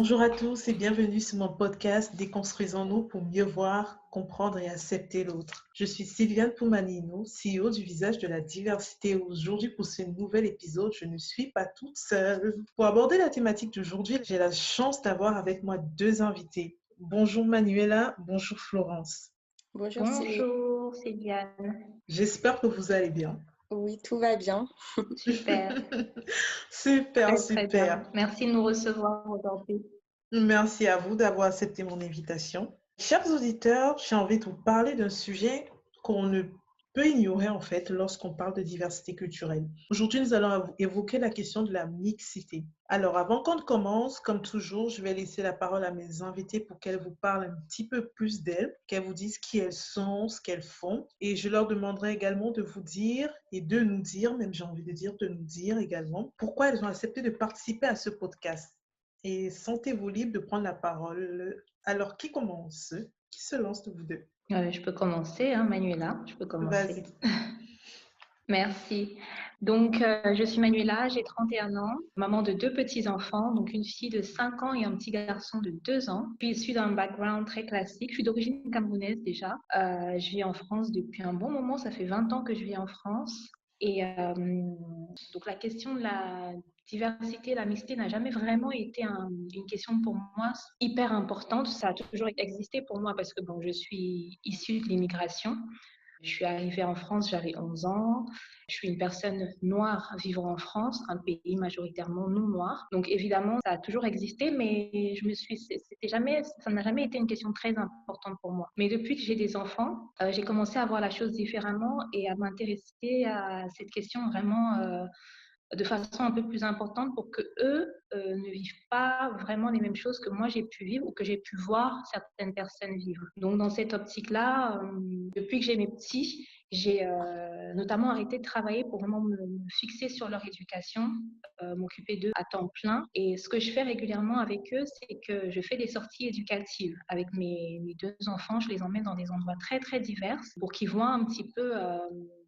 Bonjour à tous et bienvenue sur mon podcast Déconstruisons-nous pour mieux voir, comprendre et accepter l'autre. Je suis Sylviane Poumanino, CEO du Visage de la Diversité. Aujourd'hui, pour ce nouvel épisode, je ne suis pas toute seule. Pour aborder la thématique d'aujourd'hui, j'ai la chance d'avoir avec moi deux invités. Bonjour Manuela, bonjour Florence. Bonjour Céline. Bonjour Sylviane. J'espère que vous allez bien. Oui, tout va bien. Super, Super, très bien. super. Merci de nous recevoir aujourd'hui. Merci à vous d'avoir accepté mon invitation. Chers auditeurs, j'ai envie de vous parler d'un sujet qu'on ne peut ignorer en fait lorsqu'on parle de diversité culturelle. Aujourd'hui, nous allons évoquer la question de la mixité. Alors, avant qu'on ne commence, comme toujours, je vais laisser la parole à mes invités pour qu'elles vous parlent un petit peu plus d'elles, qu'elles vous disent qui elles sont, ce qu'elles font. Et je leur demanderai également de vous dire et de nous dire, même j'ai envie de dire, de nous dire également, pourquoi elles ont accepté de participer à ce podcast. Et sentez-vous libre de prendre la parole. Alors, qui commence? Qui se lance de vous deux? Je peux commencer, Manuela, je peux Vas-y. commencer. Merci. Donc, je suis Manuela, j'ai 31 ans, maman de deux petits-enfants, donc une fille de 5 ans et un petit garçon de 2 ans. Je suis issue d'un background très classique. Je suis d'origine camerounaise déjà. Je vis en France depuis un bon moment, ça fait 20 ans que je vis en France. Et donc, la question de la diversité, la mixité n'a jamais vraiment été une question pour moi hyper importante. Ça a toujours existé pour moi parce que bon, je suis issue de l'immigration. Je suis arrivée en France, j'avais 11 ans. Je suis une personne noire vivant en France, un pays majoritairement non noir. Donc évidemment, ça a toujours existé, mais ça n'a jamais été une question très importante pour moi. Mais depuis que j'ai des enfants, j'ai commencé à voir la chose différemment et à m'intéresser à cette question vraiment de façon un peu plus importante pour que eux ne vivent pas vraiment les mêmes choses que moi j'ai pu vivre ou que j'ai pu voir certaines personnes vivre. Donc dans cette optique-là, depuis que j'ai mes petits, j'ai notamment arrêté de travailler pour vraiment me fixer sur leur éducation, m'occuper d'eux à temps plein. Et ce que je fais régulièrement avec eux, c'est que je fais des sorties éducatives avec mes deux enfants. Je les emmène dans des endroits très très divers pour qu'ils voient un petit peu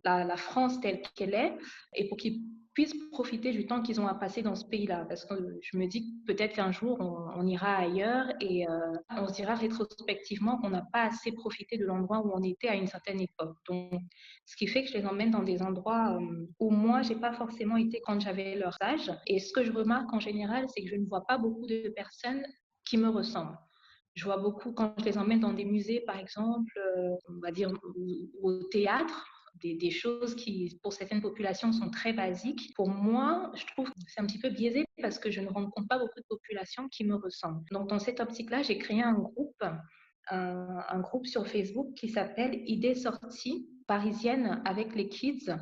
la France telle qu'elle est et pour qu'ils puissent profiter du temps qu'ils ont à passer dans ce pays-là. Parce que je me dis que peut-être qu'un jour, on ira ailleurs et on se dira rétrospectivement qu'on n'a pas assez profité de l'endroit où on était à une certaine époque. Donc, ce qui fait que je les emmène dans des endroits où moi, j'ai pas forcément été quand j'avais leur âge. Et ce que je remarque en général, c'est que je ne vois pas beaucoup de personnes qui me ressemblent. Je vois beaucoup quand je les emmène dans des musées, par exemple, on va dire, ou au théâtre, des choses qui, pour certaines populations, sont très basiques. Pour moi, je trouve que c'est un petit peu biaisé parce que je ne rencontre pas beaucoup de populations qui me ressemblent. Donc, dans cette optique-là, j'ai créé un groupe sur Facebook qui s'appelle Idées sorties parisiennes avec les kids.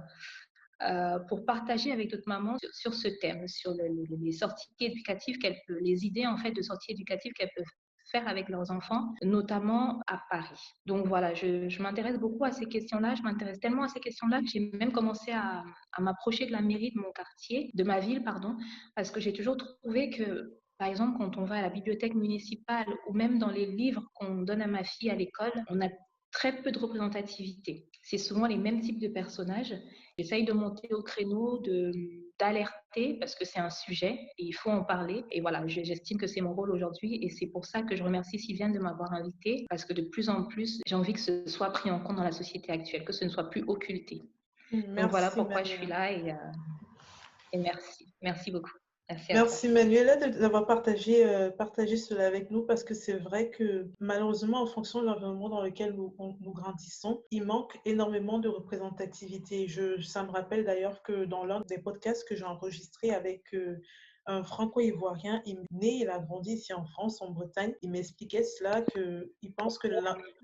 Pour partager avec d'autres mamans sur ce thème, sur les sorties éducatives, les idées en fait de sorties éducatives qu'elles peuvent faire avec leurs enfants, notamment à Paris. Donc voilà, je m'intéresse beaucoup à ces questions-là. Je m'intéresse tellement à ces questions-là que j'ai même commencé à m'approcher de la mairie de mon quartier, de ma ville, pardon, parce que j'ai toujours trouvé que, par exemple, quand on va à la bibliothèque municipale ou même dans les livres qu'on donne à ma fille à l'école, on a très peu de représentativité. C'est souvent les mêmes types de personnages. J'essaye de monter au créneau, d'alerter parce que c'est un sujet et il faut en parler. Et voilà, j'estime que c'est mon rôle aujourd'hui et c'est pour ça que je remercie Sylviane de m'avoir invitée parce que de plus en plus, j'ai envie que ce soit pris en compte dans la société actuelle, que ce ne soit plus occulté. Donc voilà Merci pourquoi je suis Manuela. là et merci. Merci beaucoup. Merci à toi. Merci Manuela d'avoir partagé cela avec nous parce que c'est vrai que malheureusement, en fonction de l'environnement dans lequel nous grandissons, il manque énormément de représentativité. Ça me rappelle d'ailleurs que dans l'un des podcasts que j'ai enregistré avec un franco-ivoirien, il est né, il a grandi ici en France, en Bretagne. Il m'expliquait cela, qu'il pense que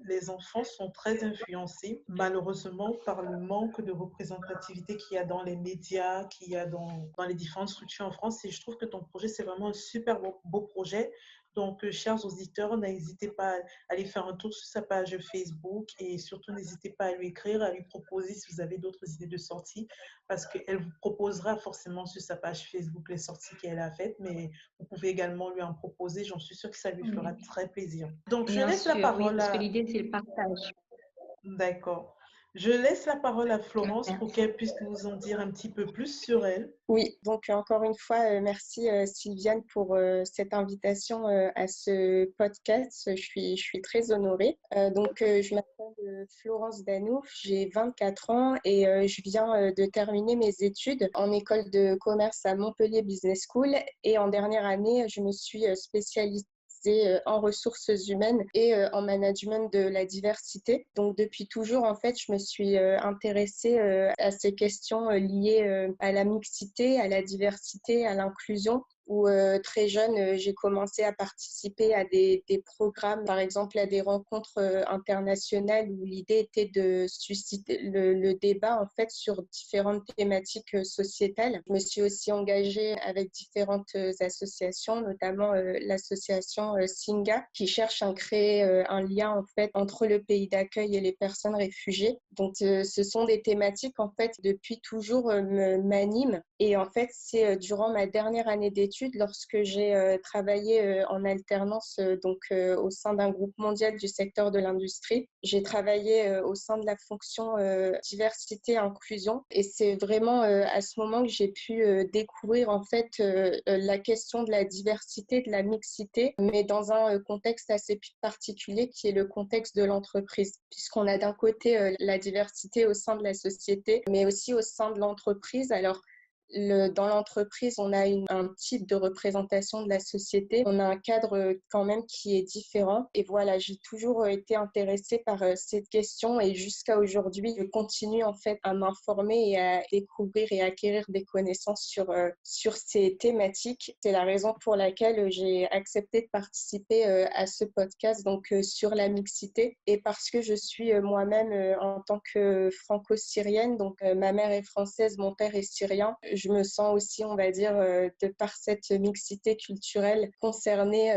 les enfants sont très influencés, malheureusement, par le manque de représentativité qu'il y a dans les médias, qu'il y a dans les différentes structures en France. Et je trouve que ton projet, c'est vraiment un super beau projet. Donc, chers auditeurs, n'hésitez pas à aller faire un tour sur sa page Facebook et surtout, n'hésitez pas à lui écrire, à lui proposer si vous avez d'autres idées de sortie parce qu'elle vous proposera forcément sur sa page Facebook les sorties qu'elle a faites, mais vous pouvez également lui en proposer. J'en suis sûre que ça lui Oui. fera très plaisir. Donc, je Bien laisse la sûr, oui, parole parce que à... l'idée, c'est le partage. D'accord. Je laisse la parole à Florence pour Merci. qu'elle puisse nous en dire un petit peu plus sur elle. Oui, donc encore une fois, merci Sylviane pour cette invitation à ce podcast. Je suis très honorée. Je m'appelle Florence Danouf, j'ai 24 ans et je viens de terminer mes études en école de commerce à Montpellier Business School. Et en dernière année, je me suis spécialisée en ressources humaines et en management de la diversité. Donc depuis toujours, en fait, je me suis intéressée à ces questions liées à la mixité, à la diversité, à l'inclusion où très jeune, j'ai commencé à participer à des programmes, par exemple à des rencontres internationales où l'idée était de susciter le débat en fait sur différentes thématiques sociétales. Je me suis aussi engagée avec différentes associations, notamment l'association Singa, qui cherche à créer un lien en fait entre le pays d'accueil et les personnes réfugiées. Donc, ce sont des thématiques en fait depuis toujours m'animent. Et en fait, c'est durant ma dernière année d'études, lorsque j'ai travaillé en alternance au sein d'un groupe mondial du secteur de l'industrie, j'ai travaillé au sein de la fonction diversité et inclusion. Et c'est vraiment à ce moment que j'ai pu découvrir en fait la question de la diversité, de la mixité, mais dans un contexte assez particulier qui est le contexte de l'entreprise, puisqu'on a d'un côté la diversité au sein de la société, mais aussi au sein de l'entreprise. Alors, dans l'entreprise, on a un type de représentation de la société. On a un cadre quand même qui est différent. Et voilà, j'ai toujours été intéressée par cette question et jusqu'à aujourd'hui, je continue en fait à m'informer et à découvrir et acquérir des connaissances sur ces thématiques. C'est la raison pour laquelle j'ai accepté de participer à ce podcast sur la mixité et parce que je suis moi-même en tant que franco-syrienne, ma mère est française, mon père est syrien. Je me sens aussi, on va dire, de par cette mixité culturelle concernée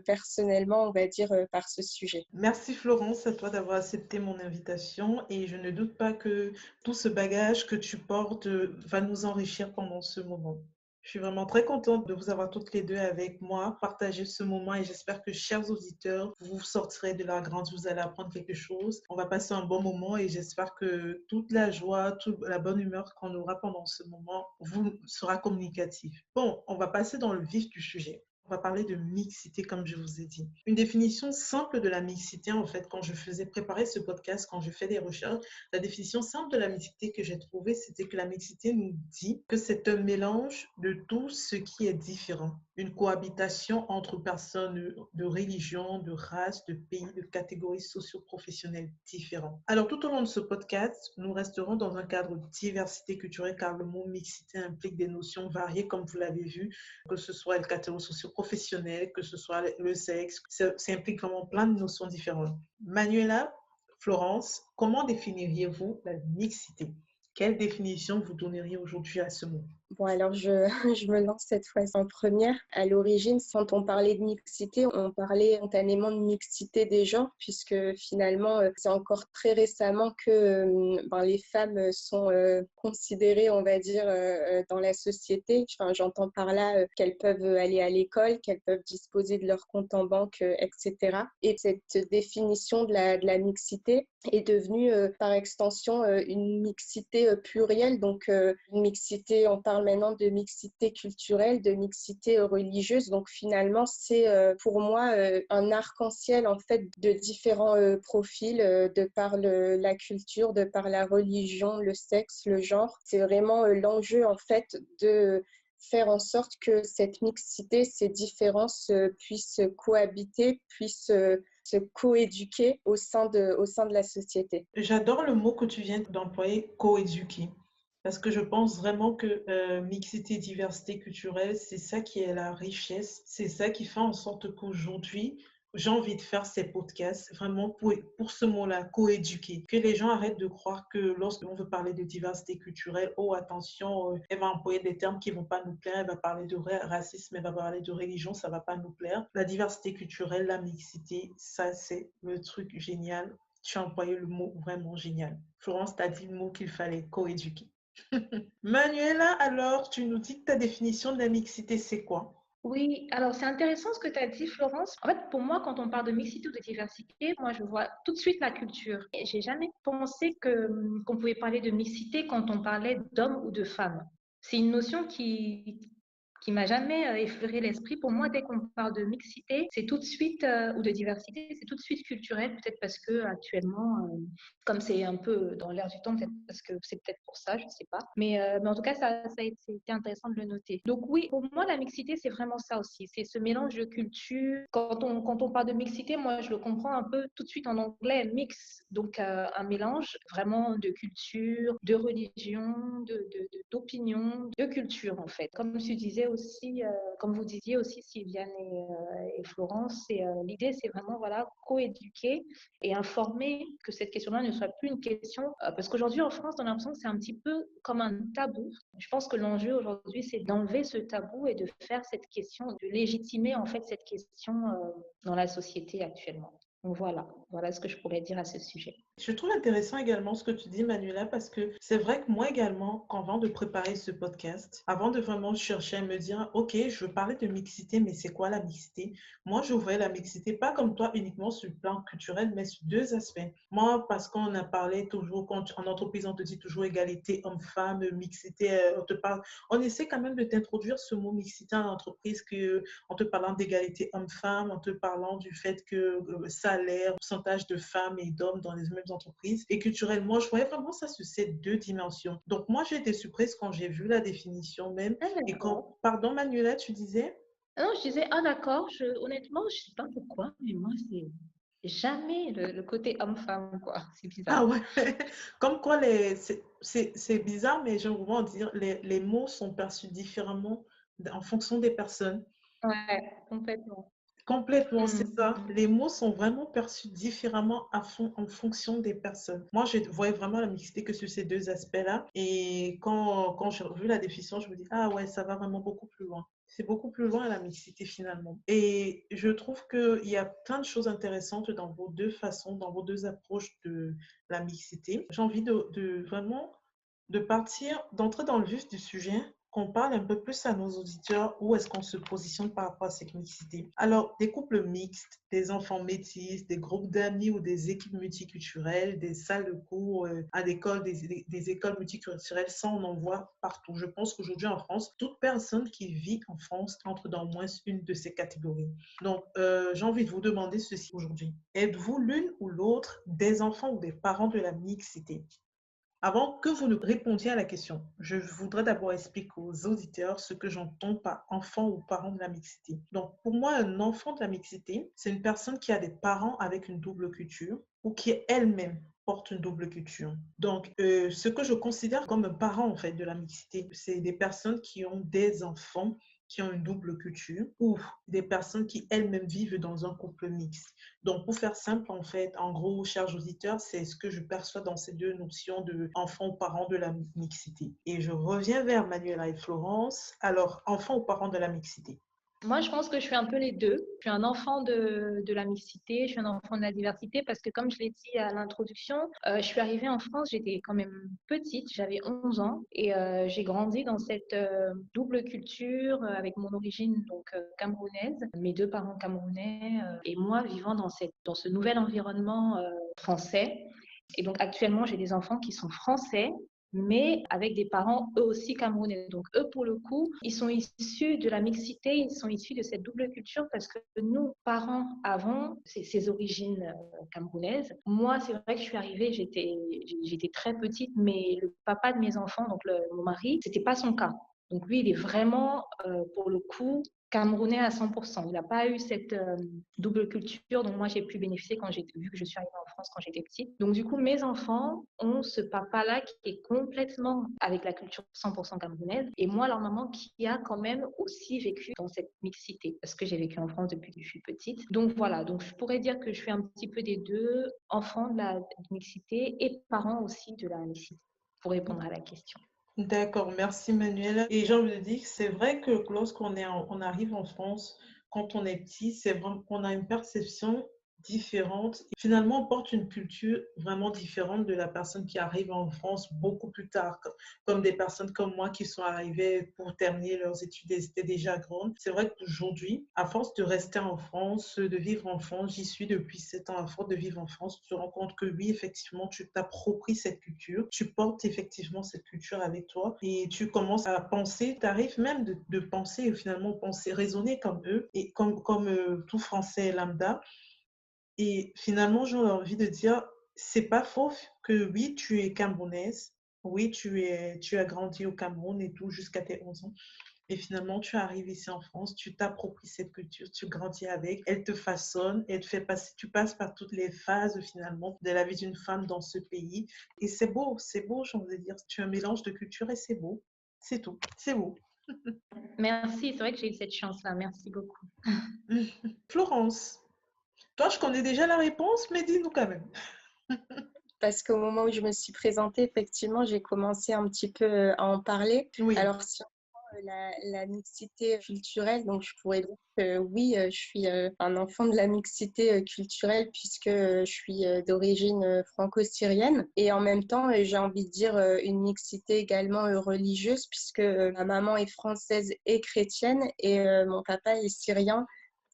personnellement, on va dire, par ce sujet. Merci Florence, à toi d'avoir accepté mon invitation et je ne doute pas que tout ce bagage que tu portes va nous enrichir pendant ce moment. Je suis vraiment très contente de vous avoir toutes les deux avec moi, partager ce moment et j'espère que, chers auditeurs, vous sortirez de la grande, vous allez apprendre quelque chose. On va passer un bon moment et j'espère que toute la joie, toute la bonne humeur qu'on aura pendant ce moment vous sera communicative. Bon, on va passer dans le vif du sujet. On va parler de mixité, comme je vous ai dit. Une définition simple de la mixité, en fait, quand je faisais préparer ce podcast, quand je fais des recherches, la définition simple de la mixité que j'ai trouvée, c'était que la mixité nous dit que c'est un mélange de tout ce qui est différent. Une cohabitation entre personnes de religion, de race, de pays, de catégories socio-professionnelles différentes. Alors, tout au long de ce podcast, nous resterons dans un cadre de diversité culturelle car le mot mixité implique des notions variées, comme vous l'avez vu, que ce soit le catégorie socio-professionnelle, que ce soit le sexe, ça implique vraiment plein de notions différentes. Manuela, Florence, comment définiriez-vous la mixité? Quelle définition vous donneriez aujourd'hui à ce mot? Bon, alors je me lance cette fois en première. À l'origine, quand on parlait de mixité, on parlait spontanément de mixité des genres, puisque finalement, c'est encore très récemment que les femmes sont considérées, on va dire, dans la société. Enfin, j'entends par là qu'elles peuvent aller à l'école, qu'elles peuvent disposer de leur compte en banque, etc. Et cette définition de la mixité est devenue par extension une mixité plurielle. Une mixité, on parle maintenant de mixité culturelle, de mixité religieuse. Donc finalement, c'est pour moi un arc-en-ciel en fait de différents profils de par la culture, de par la religion, le sexe, le genre. C'est vraiment l'enjeu en fait de faire en sorte que cette mixité, ces différences puissent cohabiter, puissent se coéduquer au sein de la société. J'adore le mot que tu viens d'employer, coéduquer. Parce que je pense vraiment que mixité, diversité culturelle, c'est ça qui est la richesse. C'est ça qui fait en sorte qu'aujourd'hui, j'ai envie de faire ces podcasts vraiment pour ce mot-là, coéduquer. Que les gens arrêtent de croire que lorsqu'on veut parler de diversité culturelle, oh attention, elle va employer des termes qui ne vont pas nous plaire, elle va parler de racisme, elle va parler de religion, ça ne va pas nous plaire. La diversité culturelle, la mixité, ça c'est le truc génial. Tu as employé le mot vraiment génial. Florence t'a dit le mot qu'il fallait, coéduquer. Manuela, alors, tu nous dis que ta définition de la mixité, c'est quoi? Oui, alors c'est intéressant ce que tu as dit, Florence. En fait, pour moi, quand on parle de mixité ou de diversité, moi, je vois tout de suite la culture. Et j'ai jamais pensé qu'on pouvait parler de mixité quand on parlait d'hommes ou de femmes. C'est une notion qui m'a jamais effleuré l'esprit. Pour moi, dès qu'on parle de mixité, c'est tout de suite, ou de diversité, c'est tout de suite culturel, peut-être parce que actuellement, comme c'est un peu dans l'air du temps, peut-être parce que c'est peut-être pour ça, je sais pas. Mais en tout cas, ça a été intéressant de le noter. Donc oui, pour moi, la mixité, c'est vraiment ça aussi. C'est ce mélange de culture. Quand on parle de mixité, moi, je le comprends un peu tout de suite en anglais, mix. Donc un mélange vraiment de culture, de religion, d'opinion, de culture en fait. Comme tu disais aussi, comme vous disiez aussi, Sylviane et Florence, l'idée, c'est vraiment voilà, coéduquer et informer que cette question-là ne soit plus une question, parce qu'aujourd'hui en France, on a l'impression que c'est un petit peu comme un tabou. Je pense que l'enjeu aujourd'hui, c'est d'enlever ce tabou et de faire cette question, de légitimer en fait cette question dans la société actuellement. Donc voilà ce que je pourrais dire à ce sujet. Je trouve intéressant également ce que tu dis, Manuela, parce que c'est vrai que moi également, avant de préparer ce podcast, avant de vraiment chercher à me dire, OK, je veux parler de mixité, mais c'est quoi la mixité? Moi, je voyais la mixité pas comme toi uniquement sur le plan culturel, mais sur deux aspects. Moi, parce qu'on a parlé toujours, en entreprise, on te dit toujours égalité homme-femme, mixité, on te parle, on essaie quand même de t'introduire ce mot mixité en entreprise en te parlant d'égalité homme-femme, en te parlant du fait que salaire, pourcentage de femmes et d'hommes dans les mêmes entreprises. Et culturellement, je voyais vraiment ça sur ces deux dimensions. Donc, moi, j'ai été surprise quand j'ai vu la définition même. Ah, Et d'accord. quand, pardon, Manuela, tu disais? Ah non, je disais, ah d'accord, honnêtement, je sais pas pourquoi, mais moi, c'est jamais le côté homme-femme, quoi. C'est Ah bizarre. ouais, comme quoi c'est bizarre, mais j'aime vraiment dire les mots sont perçus différemment en fonction des personnes. Ouais, complètement. Complètement, c'est Hmm. ça. Les mots sont vraiment perçus différemment en fonction des personnes. Moi, je voyais vraiment la mixité que sur ces deux aspects-là. Et quand j'ai revu la définition, je me dis, ah ouais, ça va vraiment beaucoup plus loin. C'est beaucoup plus loin la mixité finalement. Et je trouve qu'il y a plein de choses intéressantes dans vos deux façons, dans vos deux approches de la mixité. J'ai envie de vraiment de partir, d'entrer dans le vif du sujet, qu'on parle un peu plus à nos auditeurs où est-ce qu'on se positionne par rapport à cette mixité. Alors, des couples mixtes, des enfants métis, des groupes d'amis ou des équipes multiculturelles, des salles de cours à l'école, des écoles multiculturelles, ça, on en voit partout. Je pense qu'aujourd'hui en France, toute personne qui vit en France entre dans au moins une de ces catégories. Donc, j'ai envie de vous demander ceci aujourd'hui. Êtes-vous l'une ou l'autre des enfants ou des parents de la mixité? Avant que vous ne répondiez à la question, je voudrais d'abord expliquer aux auditeurs ce que j'entends par enfant ou parent de la mixité. Donc, pour moi, un enfant de la mixité, c'est une personne qui a des parents avec une double culture ou qui elle-même porte une double culture. Donc, ce que je considère comme un parent, en fait, de la mixité, c'est des personnes qui ont des enfants qui ont une double culture ou des personnes qui elles-mêmes vivent dans un couple mixte. Donc, pour faire simple, en fait, en gros, chers auditeurs, c'est ce que je perçois dans ces deux notions de enfants ou parents de la mixité. Et je reviens vers Manuela et Florence. Alors, enfants ou parents de la mixité? Moi, je pense que je suis un peu les deux. Je suis un enfant de la mixité, je suis un enfant de la diversité parce que, comme je l'ai dit à l'introduction, je suis arrivée en France, j'étais quand même petite, j'avais 11 ans et j'ai grandi dans cette double culture avec mon origine donc camerounaise, mes deux parents camerounais et moi vivant dans ce nouvel environnement français. Et donc actuellement, j'ai des enfants qui sont français, mais avec des parents eux aussi camerounais. Donc eux, pour le coup, ils sont issus de la mixité, ils sont issus de cette double culture parce que nous, parents, avons ces origines camerounaises. Moi, c'est vrai que je suis arrivée, j'étais très petite, mais le papa de mes enfants, donc mon mari, c'était pas son cas. Donc lui, il est vraiment, pour le coup, camerounais à 100%. Il n'a pas eu cette double culture dont moi j'ai pu bénéficier vu que je suis arrivée en France quand j'étais petite. Donc du coup, mes enfants ont ce papa-là qui est complètement avec la culture 100% camerounaise et moi, leur maman qui a quand même aussi vécu dans cette mixité parce que j'ai vécu en France depuis que je suis petite. Donc voilà, donc je pourrais dire que je suis un petit peu des deux, enfants de la mixité et parents aussi de la mixité, pour répondre à la question. D'accord, merci Manuela. Et j'ai envie de dire que c'est vrai que lorsqu'on on arrive en France, quand on est petit, c'est vraiment qu'on a une perception différentes. Et finalement, on porte une culture vraiment différente de la personne qui arrive en France beaucoup plus tard, comme des personnes comme moi qui sont arrivées pour terminer leurs études et étaient déjà grandes. C'est vrai qu'aujourd'hui, à force de rester en France, de vivre en France, j'y suis depuis 7 ans, à force de vivre en France, tu te rends compte que oui, effectivement, tu t'appropries cette culture, tu portes effectivement cette culture avec toi et tu commences à penser, tu arrives même de penser, finalement, penser, raisonner comme eux et comme tout Français lambda. Et finalement, j'aurais envie de dire, c'est pas faux que oui, tu es camerounaise, oui, tu as grandi au Cameroun et tout jusqu'à tes 11 ans. Et finalement, tu arrives ici en France, tu t'appropries cette culture, tu grandis avec, elle te façonne, elle te fait passer, tu passes par toutes les phases finalement de la vie d'une femme dans ce pays. Et c'est beau, j'ai envie de dire. Tu as un mélange de culture et c'est beau. C'est tout, c'est beau. Merci, c'est vrai que j'ai eu cette chance-là. Merci beaucoup. Florence, toi, je connais déjà la réponse, mais dis-nous quand même. Parce qu'au moment où je me suis présentée, effectivement, j'ai commencé un petit peu à en parler. Oui. Alors, si on prend la mixité culturelle, donc je pourrais dire que oui, je suis un enfant de la mixité culturelle puisque je suis d'origine franco-syrienne. Et en même temps, j'ai envie de dire une mixité également religieuse puisque ma maman est française et chrétienne et mon papa est syrien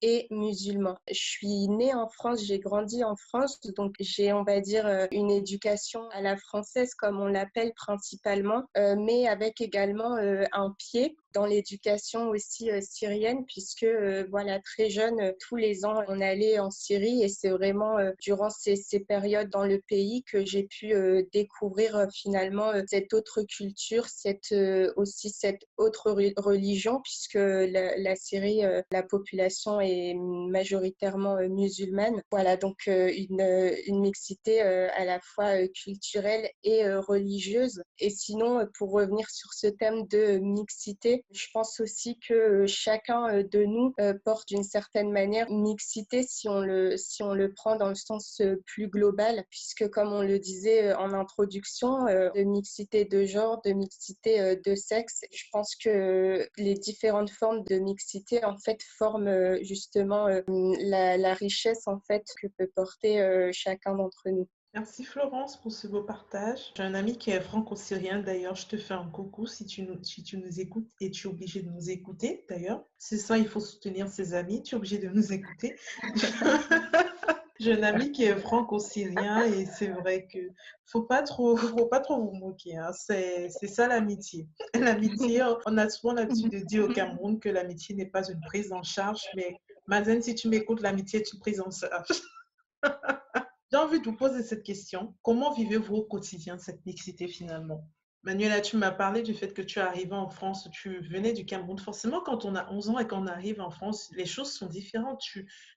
et musulman. Je suis née en France, j'ai grandi en France, donc j'ai, on va dire, une éducation à la française, comme on l'appelle principalement, mais avec également un pied dans l'éducation aussi syrienne, puisque voilà, très jeune, tous les ans, on allait en Syrie et c'est vraiment durant ces périodes dans le pays que j'ai pu découvrir finalement cette autre culture, aussi cette autre religion, puisque la Syrie, la population est majoritairement musulmane. Voilà, donc une mixité à la fois culturelle et religieuse. Et sinon, pour revenir sur ce thème de mixité, je pense aussi que chacun de nous porte d'une certaine manière une mixité si on le prend dans le sens plus global, puisque comme on le disait en introduction, de mixité de genre, de mixité de sexe, je pense que les différentes formes de mixité en fait forment justement la richesse en fait que peut porter chacun d'entre nous. Merci Florence pour ce beau partage. J'ai un ami qui est franco-syrien d'ailleurs, je te fais un coucou si tu nous écoutes et tu es obligé de nous écouter d'ailleurs. C'est ça, il faut soutenir ses amis, tu es obligé de nous écouter. J'ai un ami qui est franco-syrien et c'est vrai que faut pas trop vous moquer, hein. C'est ça l'amitié. L'amitié, on a souvent l'habitude de dire au Cameroun que l'amitié n'est pas une prise en charge, mais Mazen, si tu m'écoutes, l'amitié est une prise en charge. J'ai envie de vous poser cette question. Comment vivez-vous au quotidien cette mixité finalement? Manuela, tu m'as parlé du fait que tu es arrivée en France, tu venais du Cameroun. Forcément, quand on a 11 ans et qu'on arrive en France, les choses sont différentes.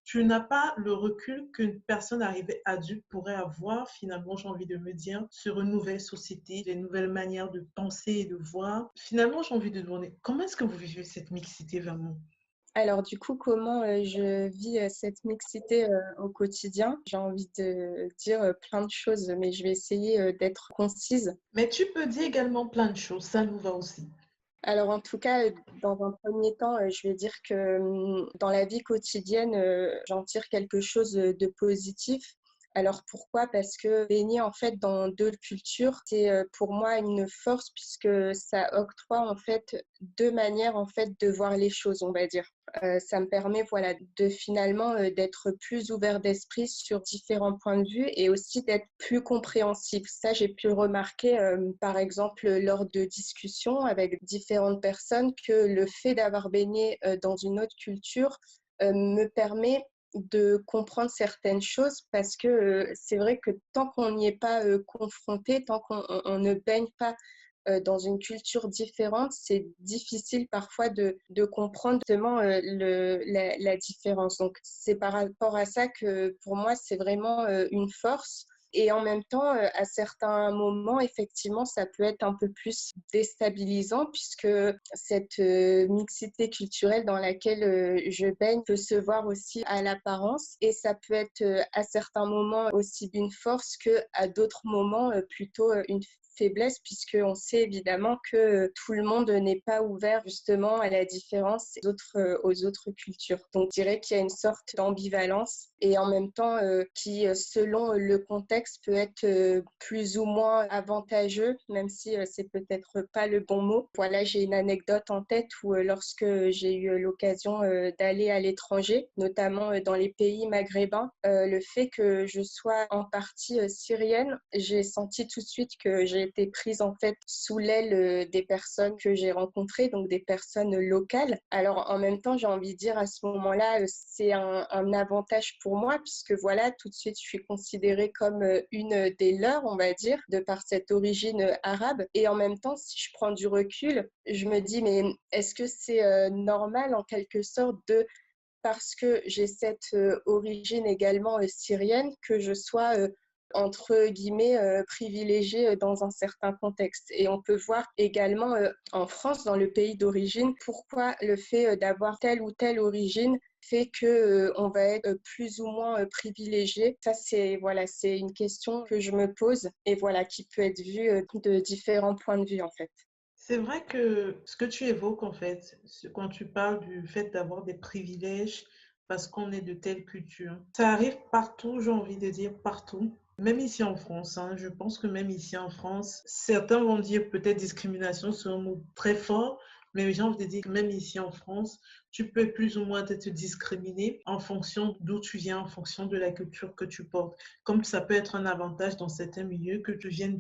Tu n'as pas le recul qu'une personne arrivée adulte pourrait avoir, finalement, j'ai envie de me dire, sur une nouvelle société, des nouvelles manières de penser et de voir. Finalement, j'ai envie de demander, comment est-ce que vous vivez cette mixité vraiment? Alors du coup, comment je vis cette mixité au quotidien? J'ai envie de dire plein de choses, mais je vais essayer d'être concise. Mais tu peux dire également plein de choses, ça nous va aussi. Alors en tout cas, dans un premier temps, je vais dire que dans la vie quotidienne, j'en tire quelque chose de positif. Alors pourquoi? Parce que baigner en fait dans deux cultures, c'est pour moi une force puisque ça octroie en fait deux manières en fait de voir les choses, on va dire. Ça me permet voilà de finalement d'être plus ouvert d'esprit sur différents points de vue et aussi d'être plus compréhensif. Ça, j'ai pu le remarquer par exemple lors de discussions avec différentes personnes que le fait d'avoir baigné dans une autre culture me permet de comprendre certaines choses parce que c'est vrai que tant qu'on n'y est pas confronté, tant qu'on ne baigne pas dans une culture différente, c'est difficile parfois de comprendre justement la différence. Donc, c'est par rapport à ça que pour moi, c'est vraiment une force. Et en même temps, à certains moments, effectivement, ça peut être un peu plus déstabilisant puisque cette mixité culturelle dans laquelle je baigne peut se voir aussi à l'apparence et ça peut être à certains moments aussi une force qu'à d'autres moments plutôt une faiblesse puisqu'on sait évidemment que tout le monde n'est pas ouvert justement à la différence aux autres cultures. Donc je dirais qu'il y a une sorte d'ambivalence et en même temps qui, selon le contexte, peut être plus ou moins avantageux, même si c'est peut-être pas le bon mot. Voilà, j'ai une anecdote en tête où lorsque j'ai eu l'occasion d'aller à l'étranger, notamment dans les pays maghrébins, le fait que je sois en partie syrienne, j'ai senti tout de suite que j'ai été prise en fait sous l'aile des personnes que j'ai rencontrées, donc des personnes locales. Alors en même temps, j'ai envie de dire à ce moment-là, c'est un avantage pour moi puisque voilà, tout de suite, je suis considérée comme une des leurs, on va dire, de par cette origine arabe. Et en même temps, si je prends du recul, je me dis, mais est-ce que c'est normal en quelque sorte parce que j'ai cette origine également syrienne, que je sois entre guillemets privilégiée dans un certain contexte. Et on peut voir également en France, dans le pays d'origine, pourquoi le fait d'avoir telle ou telle origine fait que on va être plus ou moins privilégié. Ça, c'est voilà, c'est une question que je me pose et voilà, qui peut être vue de différents points de vue en fait. C'est vrai que ce que tu évoques, en fait, quand tu parles du fait d'avoir des privilèges parce qu'on est de telle culture, ça arrive partout, j'ai envie de dire partout. Même ici en France, hein, je pense que même ici en France, certains vont dire peut-être discrimination, c'est un mot très fort, mais j'ai envie de dire que même ici en France, tu peux plus ou moins être discriminé en fonction d'où tu viens, en fonction de la culture que tu portes. Comme ça peut être un avantage dans certains milieux que tu viennes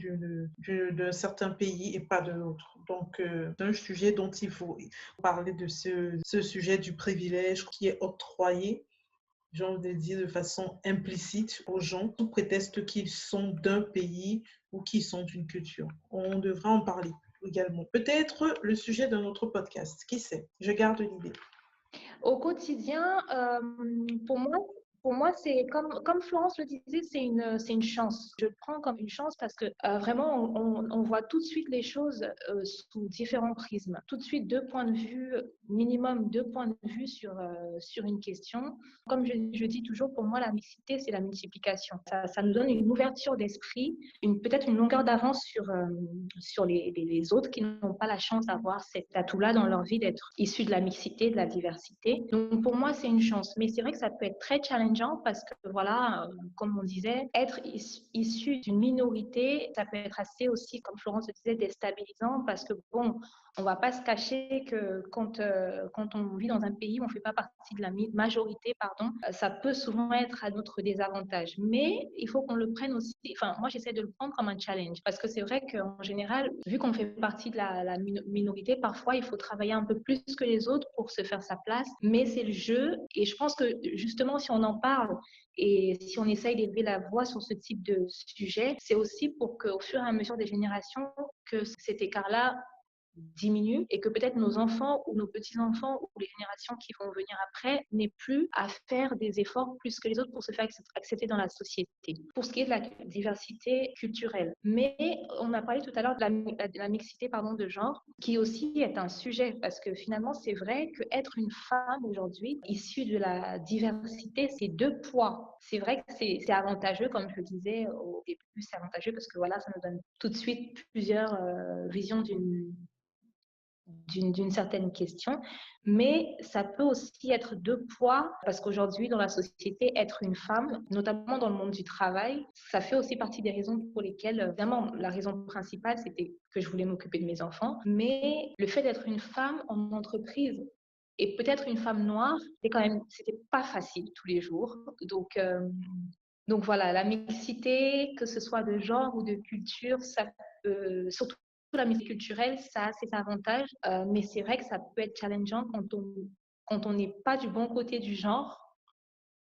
d'un certain pays et pas de l'autre. Donc, c'est un sujet dont il faut parler de ce sujet du privilège qui est octroyé, j'ai envie de dire, de façon implicite aux gens, sous prétexte qu'ils sont d'un pays ou qu'ils sont d'une culture. On devrait en parler également. Peut-être le sujet d'un autre podcast, qui sait? Je garde l'idée. Au quotidien, pour moi, c'est comme Florence le disait, c'est une chance. Je le prends comme une chance parce que vraiment, on voit tout de suite les choses sous différents prismes. Tout de suite, deux points de vue, minimum deux points de vue sur une question. Comme je dis toujours, pour moi, la mixité, c'est la multiplication. Ça nous donne une ouverture d'esprit, peut-être une longueur d'avance sur les autres qui n'ont pas la chance d'avoir cet atout-là dans leur vie d'être issus de la mixité, de la diversité. Donc pour moi, c'est une chance. Mais c'est vrai que ça peut être très challengeant parce que voilà, comme on disait, être issu d'une minorité, ça peut être assez aussi, comme Florence le disait, déstabilisant parce que bon, on ne va pas se cacher que quand on vit dans un pays où on ne fait pas partie de la majorité, pardon, ça peut souvent être à notre désavantage. Mais il faut qu'on le prenne aussi, enfin moi j'essaie de le prendre comme un challenge parce que c'est vrai qu'en général, vu qu'on fait partie de la minorité, parfois il faut travailler un peu plus que les autres pour se faire sa place, mais c'est le jeu et je pense que justement si on en parle et si on essaye d'élever la voix sur ce type de sujet, c'est aussi pour qu'au fur et à mesure des générations, que cet écart-là diminue et que peut-être nos enfants ou nos petits-enfants ou les générations qui vont venir après n'aient plus à faire des efforts plus que les autres pour se faire accepter dans la société. Pour ce qui est de la diversité culturelle. Mais on a parlé tout à l'heure de la mixité de genre, qui aussi est un sujet parce que finalement, c'est vrai qu'être une femme aujourd'hui, issue de la diversité, c'est deux poids. C'est vrai que c'est avantageux, comme je le disais au début, c'est avantageux parce que voilà, ça nous donne tout de suite plusieurs visions d'une certaine question, mais ça peut aussi être deux poids, parce qu'aujourd'hui, dans la société, être une femme, notamment dans le monde du travail, ça fait aussi partie des raisons pour lesquelles, évidemment, la raison principale, c'était que je voulais m'occuper de mes enfants, mais le fait d'être une femme en entreprise, et peut-être une femme noire, c'était pas facile tous les jours. Donc voilà, la mixité, que ce soit de genre ou de culture, ça peut, surtout la musique culturelle, ça a ses avantages, mais c'est vrai que ça peut être challengeant quand on n'est pas du bon côté du genre,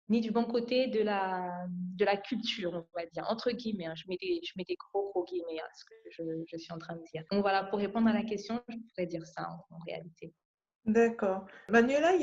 ni du bon côté de la culture, on va dire, entre guillemets. Hein, je mets des gros guillemets à ce que je suis en train de dire. Donc voilà, pour répondre à la question, je pourrais dire ça en réalité. D'accord. Manuela, il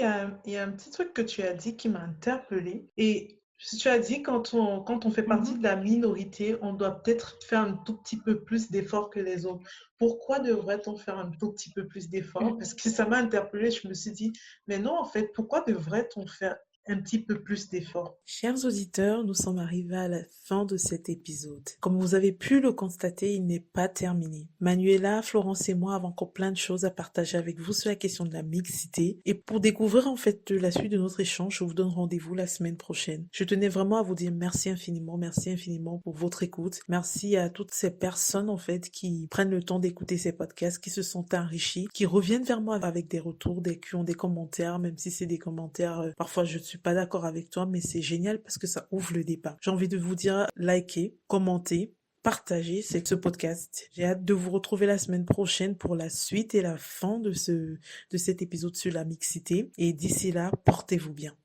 y a un petit truc que tu as dit qui m'a interpellée. Et tu as dit quand on fait partie de la minorité, on doit peut-être faire un tout petit peu plus d'efforts que les autres. Pourquoi devrait-on faire un tout petit peu plus d'efforts? Parce que ça m'a interpellée. Je me suis dit, mais non, en fait, pourquoi devrait-on faire un petit peu plus d'efforts. Chers auditeurs, nous sommes arrivés à la fin de cet épisode. Comme vous avez pu le constater, il n'est pas terminé. Manuela, Florence et moi avons encore plein de choses à partager avec vous sur la question de la mixité. Et pour découvrir en fait la suite de notre échange, je vous donne rendez-vous la semaine prochaine. Je tenais vraiment à vous dire merci infiniment pour votre écoute. Merci à toutes ces personnes en fait qui prennent le temps d'écouter ces podcasts, qui se sont enrichis, qui reviennent vers moi avec des retours, qui ont des commentaires, même si c'est des commentaires, parfois je ne suis pas d'accord avec toi, mais c'est génial parce que ça ouvre le débat. J'ai envie de vous dire, likez, commentez, partagez ce podcast. J'ai hâte de vous retrouver la semaine prochaine pour la suite et la fin de cet épisode sur la mixité. Et d'ici là, portez-vous bien.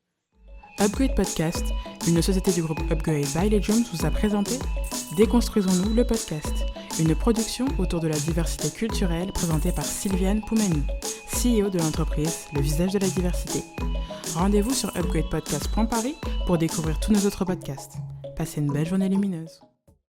Upgrade Podcast, une société du groupe Upgrade by Legends vous a présenté Déconstruisons-nous le podcast, une production autour de la diversité culturelle présentée par Sylviane Poumani, CEO de l'entreprise Le Visage de la Diversité. Rendez-vous sur upgradepodcast.paris pour découvrir tous nos autres podcasts. Passez une belle journée lumineuse.